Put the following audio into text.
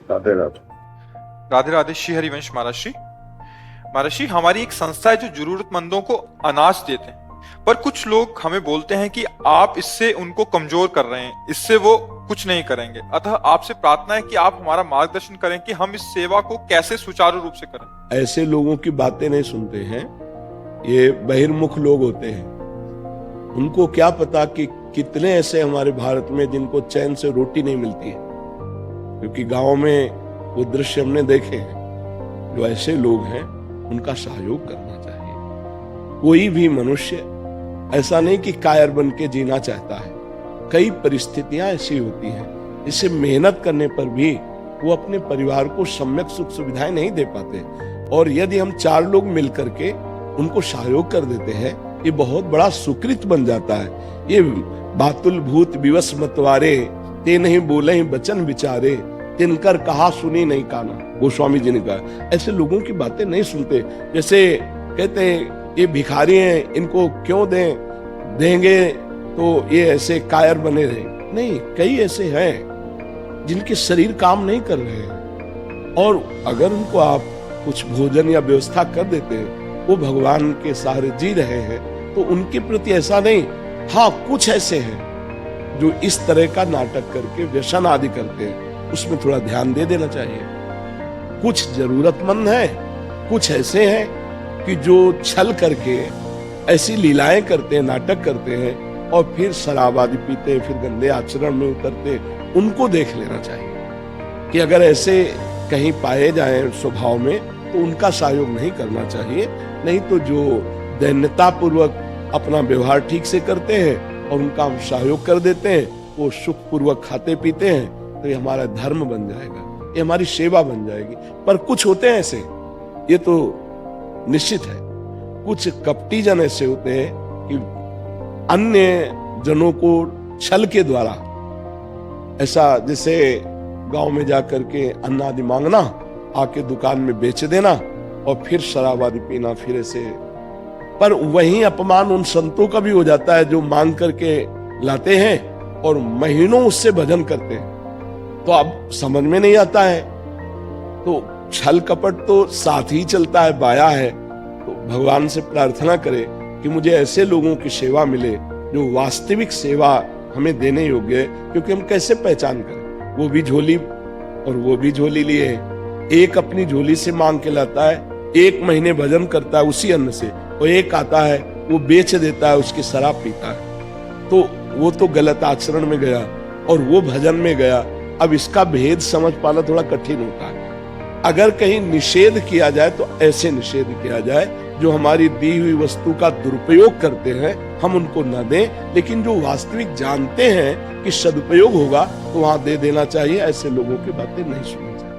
राधे राधे। राधे राधे। श्री हरिवंश महाराज। महाराज, हमारी एक संस्था है जो जरूरतमंदों को अनाज देते हैं, पर कुछ लोग हमें बोलते हैं कि आप इससे उनको कमजोर कर रहे हैं, इससे वो कुछ नहीं करेंगे। अतः आपसे प्रार्थना है कि आप हमारा मार्गदर्शन करें कि हम इस सेवा को कैसे सुचारू रूप से करें। ऐसे लोगों की बातें नहीं सुनते हैं, ये बहिर्मुख लोग होते हैं। उनको क्या पता कि कितने ऐसे हमारे भारत में जिनको चैन से रोटी नहीं मिलती है, क्योंकि गांव में वो दृश्य हमने देखे हैं। जो ऐसे लोग हैं उनका सहयोग करना चाहिए। कोई भी मनुष्य ऐसा नहीं कि कायर बन के जीना चाहता है। कई परिस्थितियां ऐसी होती हैं, इससे मेहनत करने पर भी वो अपने परिवार को सम्यक सुख सुविधाएं नहीं दे पाते। और यदि हम 4 लोग मिलकर के उनको सहयोग कर देते हैं, ये बहुत बड़ा सुकृत बन जाता है। ये बातुल भूत विवश मतवारे, ते नहीं बोले ही बचन विचारे, तिनकर कहा सुनी नहीं काना, गोस्वामी जी ने कहा। ऐसे लोगों की बातें नहीं सुनते। जैसे कहते हैं ये भिखारी हैं, इनको क्यों देंगे तो ये ऐसे कायर बने रहे। नहीं, कई ऐसे हैं जिनके शरीर काम नहीं कर रहे हैं, और अगर उनको आप कुछ भोजन या व्यवस्था कर देते हैं, वो भगवान के सहारे जी रहे हैं, तो उनके प्रति ऐसा नहीं। हाँ, कुछ ऐसे हैं जो इस तरह का नाटक करके व्यसन आदि करते हैं, उसमें थोड़ा ध्यान दे देना चाहिए। कुछ जरूरतमंद है, कुछ ऐसे हैं कि जो छल करके ऐसी लीलाएं करते हैं, नाटक करते हैं, और फिर शराब आदि पीते, फिर गंदे आचरण में उतरते। उनको देख लेना चाहिए कि अगर ऐसे कहीं पाए जाएं स्वभाव में, तो उनका सहयोग नहीं करना चाहिए। नहीं तो जो दैन्यता पूर्वक अपना व्यवहार ठीक से करते हैं और उनका हम सहयोग कर देते हैं, वो सुख पूर्वक खाते पीते हैं, तो ये हमारा धर्म बन जाएगा, ये हमारी सेवा बन जाएगी। पर कुछ होते हैं ऐसे, ये तो निश्चित है। कुछ कपटी जन ऐसे होते हैं कि अन्य जनों को छल के द्वारा, ऐसा जैसे गांव में जाकर के अन्न आदि मांगना, आके दुकान में बेच देना और फिर शराब आदि पीना, फिर ऐसे। पर वही अपमान उन संतों का भी हो जाता है जो मांग करके लाते हैं और महीनों उससे भजन करते हैं। तो अब समझ में नहीं आता है। तो छल कपट तो साथ ही चलता है, बाया है। तो भगवान से प्रार्थना करें कि मुझे ऐसे लोगों की सेवा मिले जो वास्तविक सेवा हमें देने योग्य है। क्योंकि हम कैसे पहचान करें, वो भी झोली और वो भी झोली लिए है। एक अपनी झोली से मांग के लाता है, 1 महीने भजन करता है उसी अन्न से, और एक आता है वो बेच देता है, उसकी शराब पीता है। तो वो तो गलत आचरण में गया और वो भजन में गया। अब इसका भेद समझ पाना थोड़ा कठिन होता है। अगर कहीं निषेध किया जाए तो ऐसे निषेध किया जाए जो हमारी दी हुई वस्तु का दुरुपयोग करते हैं, हम उनको न दें। लेकिन जो वास्तविक जानते हैं कि सदुपयोग होगा, तो वहां दे देना चाहिए। ऐसे लोगों की बातें नहीं सुननी चाहिए।